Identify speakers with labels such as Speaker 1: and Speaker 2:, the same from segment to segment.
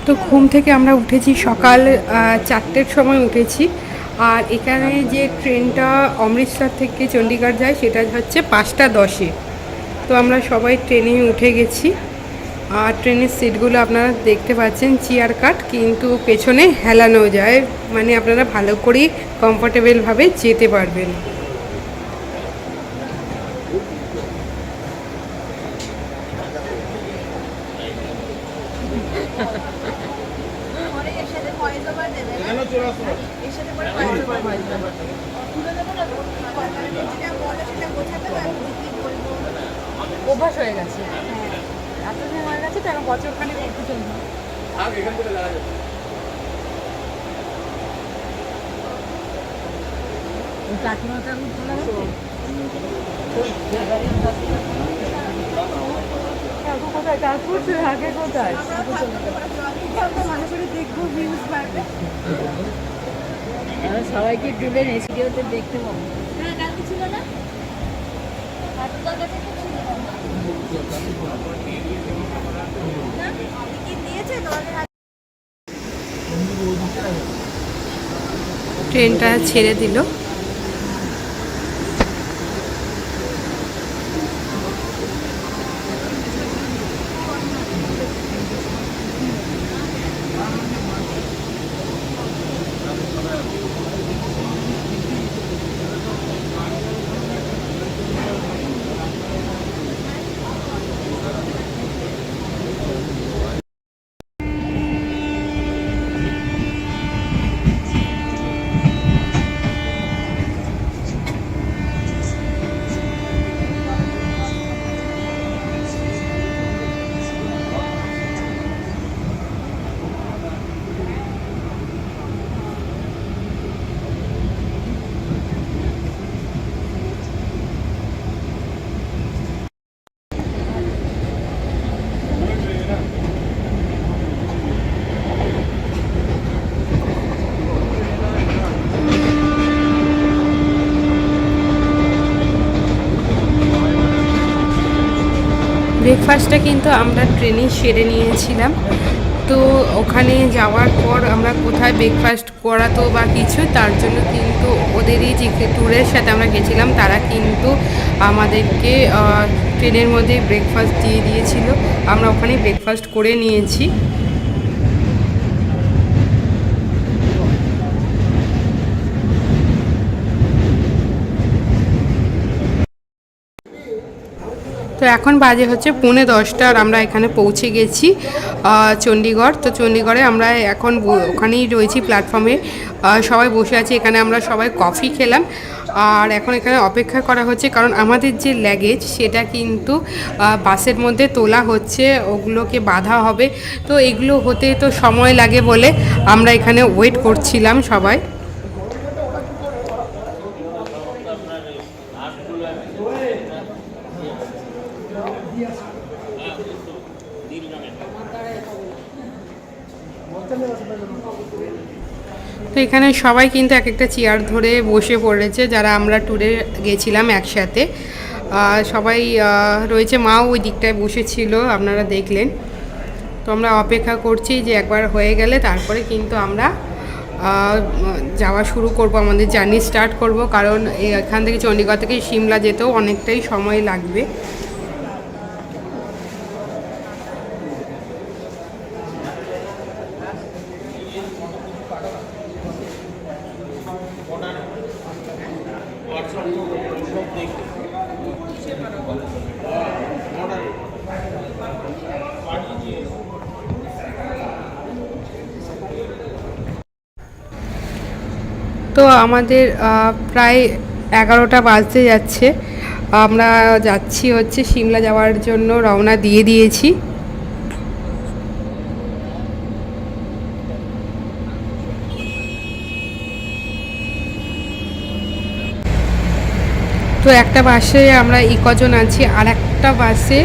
Speaker 1: তো ঘুম থেকে আমরা উঠেছি সকাল 4টের সময় উঠেছি। আর এখানে যে ট্রেনটা অমৃতসর থেকে চণ্ডীগড় যায় সেটা হচ্ছে 5টা 10-এ। তো আমরা সবাই ট্রেনে উঠে গেছি। আর ট্রেনের সিটগুলো আপনারা দেখতে পাচ্ছেন চেয়ার কাট, কিন্তু পেছনে হেলানো যায়, মানে আপনারা ভালো করেই কমফোর্টেবলভাবে যেতে পারবেন। অভ্যাস হয়ে গেছে, এতদিন হয়ে গেছে তো, এখন বছরখানে করতে চলবে। কাকিমাটা এখন খোলা গেছে, কোথায় তারপর আগে কোথায় দেখবো ভিউজ বাড়বে, সবাইকে তুলে ভিডিওতে দেখতে পাবো। হ্যাঁ, কালকে ছিল না, ট্রেনটা ছেড়ে দিল। ব্রেকফাস্টটা কিন্তু আমরা ট্রেনে সেরে নিয়েছিলাম। তো ওখানে যাওয়ার পর আমরা কোথায় ব্রেকফাস্ট করাতো বা কিছু, তার জন্য কিন্তু ওদেরই যে ট্যুরের সাথে আমরা গেছিলাম তারা কিন্তু আমাদেরকে ট্রেনের মধ্যে ব্রেকফাস্ট দিয়ে দিয়েছিল। আমরা ওখানে ব্রেকফাস্ট করে নিয়েছি। তো এখন বাজে হচ্ছে 9:45 আর আমরা এখানে পৌঁছে গেছি চণ্ডীগড়। তো চণ্ডীগড়ে আমরা এখন ওখানেই রয়েছি প্ল্যাটফর্মে, সবাই বসে আছি। এখানে আমরা সবাই কফি খেলাম আর এখন এখানে অপেক্ষা করা হচ্ছে, কারণ আমাদের যে লাগেজ সেটা কিন্তু বাসের মধ্যে তোলা হচ্ছে, ওগুলোকে বাঁধা হবে। তো এগুলো হতে তো সময় লাগে বলে আমরা এখানে ওয়েট করছিলাম সবাই। তো এখানে সবাই কিন্তু এক একটা চেয়ার ধরে বসে পড়েছে, যারা আমরা ট্যুরে গেছিলাম একসাথে সবাই রয়েছে। মাও ওই দিকটায় বসেছিল, আপনারা দেখলেন। তো আমরা অপেক্ষা করছি যে একবার হয়ে গেলে তারপরে কিন্তু আমরা যাওয়া শুরু করব, আমাদের জার্নি স্টার্ট করব, কারণ এখান থেকে চণ্ডীগড় থেকে সিমলা যেতেও অনেকটাই সময় লাগবে। তো আমাদের প্রায় 11টা বাজতে যাচ্ছে, আমরা যাচ্ছি হচ্ছে সিমলা যাওয়ার জন্য, রওনা দিয়ে দিয়েছি। তো একটা বাসে আমরা কজন আছি, আর একটা বাসে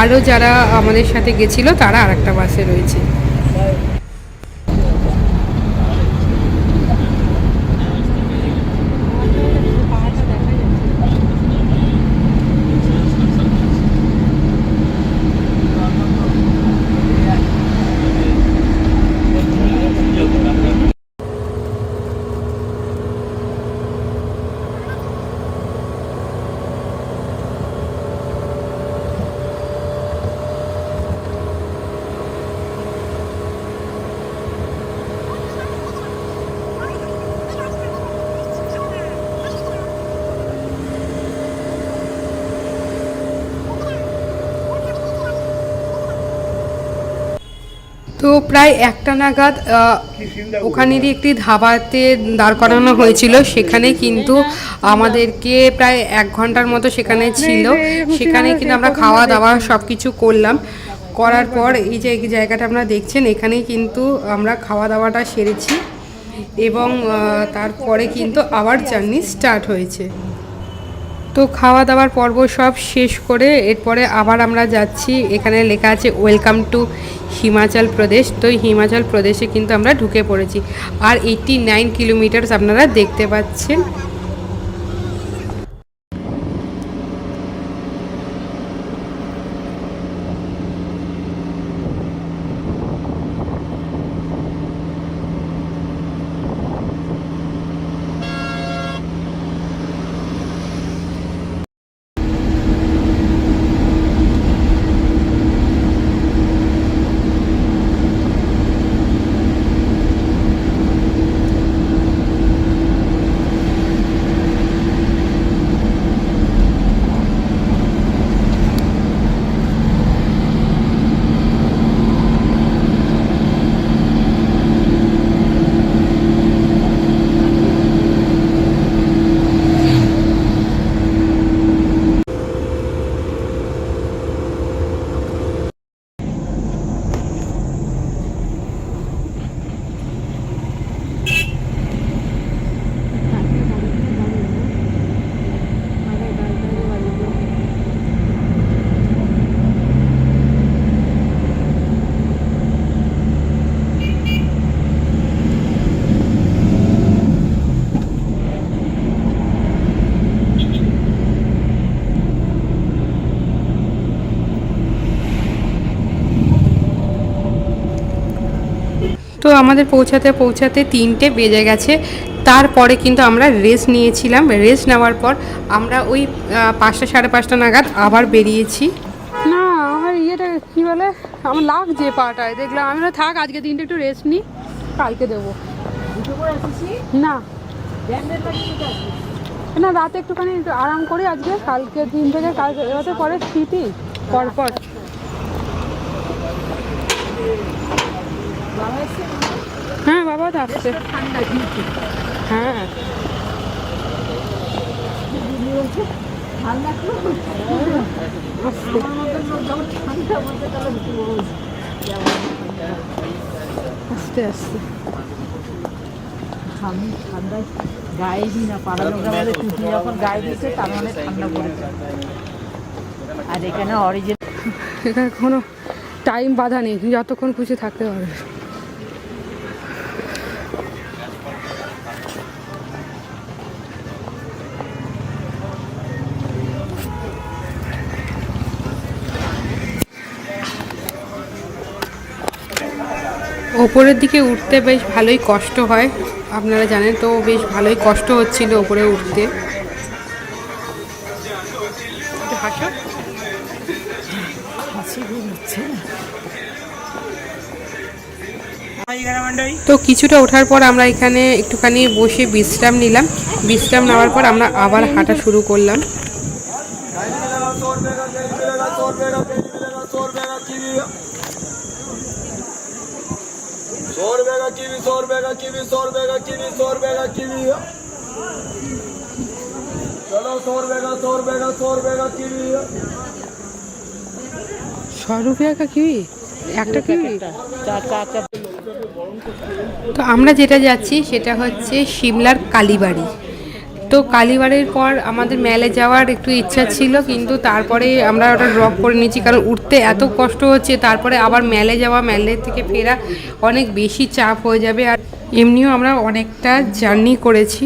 Speaker 1: আরও যারা আমাদের সাথে গেছিলো তারা আর একটা বাসে রয়েছে। তো প্রায় একটা নাগাদ ওখানেরই একটি ধাবাতে দাঁড় করানো হয়েছিল, সেখানে কিন্তু আমাদেরকে প্রায় 1 ঘন্টার মতো সেখানে ছিল। সেখানে কিন্তু আমরা খাওয়া দাওয়া সব কিছু করলাম। করার পর এই যে জায়গাটা আপনারা দেখছেন, এখানেই কিন্তু আমরা খাওয়া দাওয়াটা সেরেছি এবং তারপরে কিন্তু আবার জার্নি স্টার্ট হয়েছে। তো খাওয়া দাওয়ার পর্ব সব শেষ করে এরপরে আবার আমরা যাচ্ছি, এখানে লেখা আছে ওয়েলকাম টু হিমাচল প্রদেশ। তো হিমাচল প্রদেশে কিন্তু আমরা ঢুকে পড়েছি, আর 89 কিলোমিটার আপনারা দেখতে পাচ্ছেন। তো আমাদের পৌঁছাতে পৌঁছাতে 3টে বেজে গেছে। তারপরে কিন্তু আমরা রেস্ট নিয়েছিলাম। রেস্ট নেওয়ার পর আমরা ওই 5টা সাড়ে 5টা নাগাদ আবার বেরিয়েছি। না আমার ইয়েটা কী বলে, আমার লাগছে পাটায়, দেখলাম আমি থাক আজকে দিনটা একটু রেস্ট নিই, কালকে দেবো। না না রাতে একটুখানি একটু আরাম করি আজকে, কালকে দিন থেকে কালকে এবারে পরে স্মৃতি পরপর। হ্যাঁ বাবা তো আসছে। হ্যাঁ আস্তে আস্তে
Speaker 2: আমি ঠান্ডায় গায়ে দিই না, পাড়া লোকরা বলে টুপি যখন গায়ে দিয়েছে তার মানে ঠান্ডা পড়েছে। আর এখানে অরিজিনাল,
Speaker 1: এখানে কোনো টাইম বাধা নেই, যতক্ষণ খুশি থাকতে পারবে। ওপরের দিকে উঠতে বেশ ভালোই কষ্ট হয়, আপনারা জানেন তো, বেশ ভালোই কষ্ট হচ্ছিল ওপরে উঠতে। তো কিছুটা ওঠার পর আমরা এখানে একটুখানি বসে বিশ্রাম নিলাম। বিশ্রাম নেওয়ার পর আমরা আবার হাঁটা শুরু করলাম। একটা কিউই। তো আমরা যেটা যাচ্ছি সেটা হচ্ছে সিমলার কালীবাড়ি। তো কালীবাড়ির পর আমাদের মেলে যাওয়ার একটু ইচ্ছা ছিল, কিন্তু তারপরে আমরা ওটা ড্রপ করে নিয়েছি, কারণ উঠতে এত কষ্ট হচ্ছে, তারপরে আবার মেলে যাওয়া, মেলে থেকে ফেরা অনেক বেশি চাপ হয়ে যাবে। আর এমনিও আমরা অনেকটা জার্নি করেছি।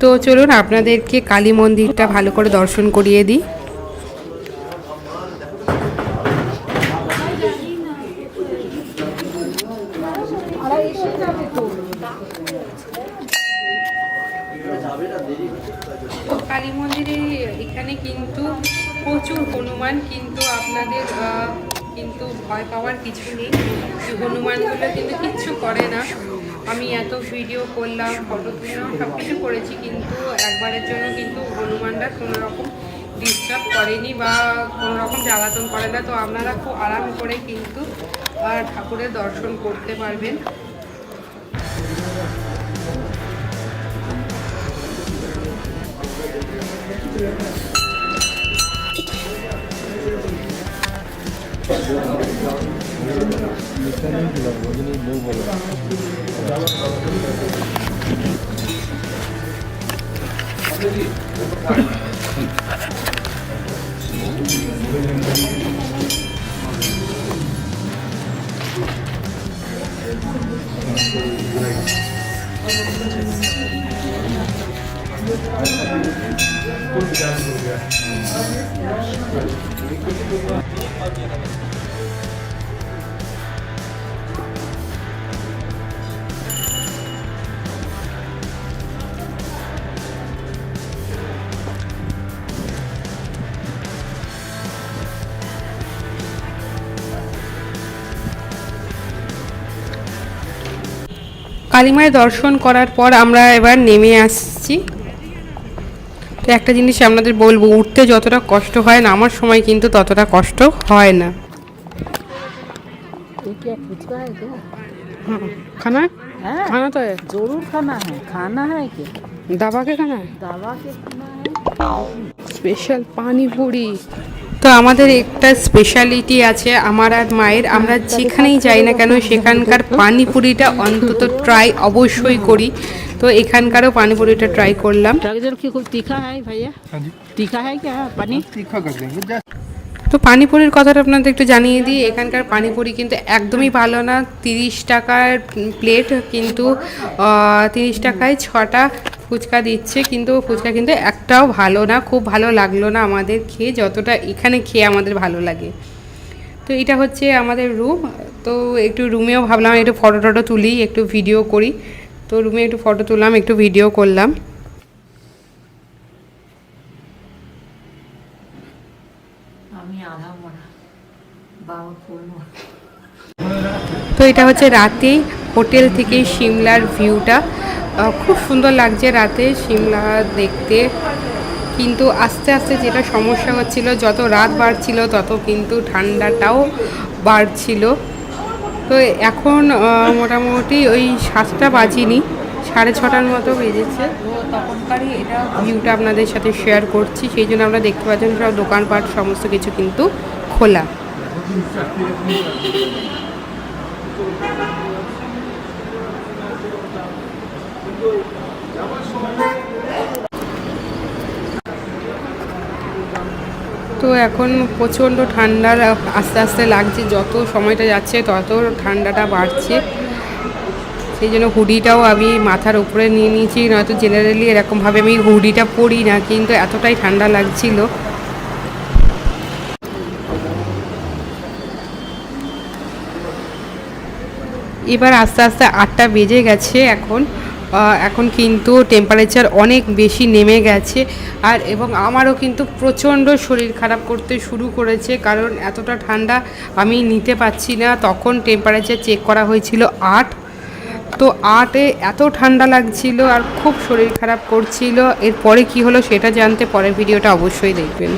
Speaker 1: তো চলুন আপনাদেরকে কালী মন্দিরটা ভালো করে দর্শন করিয়ে দিই। কালী মন্দিরে এখানে কিন্তু প্রচুর হনুমান, কিন্তু আপনাদের কিন্তু ভয় পাওয়ার কিছু নেই। হনুমানগুলো কিন্তু কিচ্ছু করে না। আমি এত ভিডিও করলাম, ফটো তুললাম, সব কিছু করেছি, কিন্তু একবারের জন্য কিন্তু হনুমানরা কোনো রকম ডিস্টার্ব করেনি বা কোনো রকম জ্বালাতন করে না। তো আপনারা খুব আরাম করে কিন্তু ঠাকুরের দর্শন করতে পারবেন। কালীমায়ের দর্শন করার পর আমরা এবার নেমে আসছি। তো একটা জিনিস আপনাদের বলবো, উঠতে যতটা কষ্ট হয় নামার সময় কিন্তু ততটা কষ্ট হয় না। खाना
Speaker 2: है
Speaker 1: खाना तो है,
Speaker 2: जरूर खाना है क्या?
Speaker 1: दबा के खाना है,
Speaker 2: दवा के खाना है।
Speaker 1: স্পেশাল পানিপুরি। তো আমাদের একটা স্পেশালিটি আছে আমার আর মায়ের, আমরা যেখানেই যাই না কেন সেখানকার পানিপুরিটা অন্তত ট্রাই অবশ্যই করি। তো এখানকারও পানিপুরিটা ট্রাই করলাম।
Speaker 2: ट्रक की कोई तीखा है भैया?
Speaker 3: हाँ जी,
Speaker 2: तीखा है क्या पानी?
Speaker 3: तीखा कर देंगे।
Speaker 1: তো পানিপুরির কথাটা আপনাদের একটু জানিয়ে দিই। এখানকার পানিপুরি কিন্তু একদমই ভালো না। 30 টাকার প্লেট, কিন্তু 30 টাকায় 6টা ফুচকা দিচ্ছে, কিন্তু ফুচকা কিন্তু একটাও ভালো না, খুব ভালো লাগলো না আমাদের খেয়ে, যতটা এখানে খেয়ে আমাদের ভালো লাগে। তো এটা হচ্ছে আমাদের রুম। তো একটু রুমেও ভাবলাম একটু ফটো টটো তুলি, একটু ভিডিও করি। তো রুমে একটু ফটো তুললাম, একটু ভিডিও করলাম।
Speaker 2: আমি আধা মরা বাবা ফুল।
Speaker 1: তো এটা হচ্ছে রাতে হোটেল থেকে সিমলার ভিউটা। খুব সুন্দর লাগছে রাতে সিমলা দেখতে, কিন্তু আস্তে আস্তে যেটা সমস্যা হচ্ছিল, যত রাত বাড়ছিল তত কিন্তু ঠান্ডাটাও বাড়ছিল। তো এখন মোটামুটি ওই 7টা বাজিনি, 6:30টার মতো বেজেছে। তো তখনকারই এটা ভিউটা আপনাদের সাথে শেয়ার করছি। সেই জন্য আমরা দেখতে পাচ্ছেন সব দোকানপাট সমস্ত কিছু কিন্তু খোলা। তো এখন প্রচণ্ড ঠান্ডা আস্তে আস্তে লাগছে, যত সময়টা যাচ্ছে তত ঠান্ডাটা বাড়ছে। সেই জন্য হুডিটাও আমি মাথার উপরে নিয়ে নিয়েছি, নয়তো জেনারেলি এরকমভাবে আমি হুডিটা পরি না, কিন্তু এতটাই ঠান্ডা লাগছিল। এবার আস্তে আস্তে 8টা বেজে গেছে এখন কিন্তু টেম্পারেচার অনেক বেশি নেমে গেছে। আর এবং আমারও কিন্তু প্রচণ্ড শরীর খারাপ করতে শুরু করেছে, কারণ এতটা ঠান্ডা আমি নিতে পারছি না। তখন টেম্পারেচার চেক করা হয়েছিল 8, তো 8-এ এত ঠান্ডা লাগছিল আর খুব শরীর খারাপ করছিল। এরপরে কি হলো সেটা জানতে পরের ভিডিওটা অবশ্যই দেখবেন।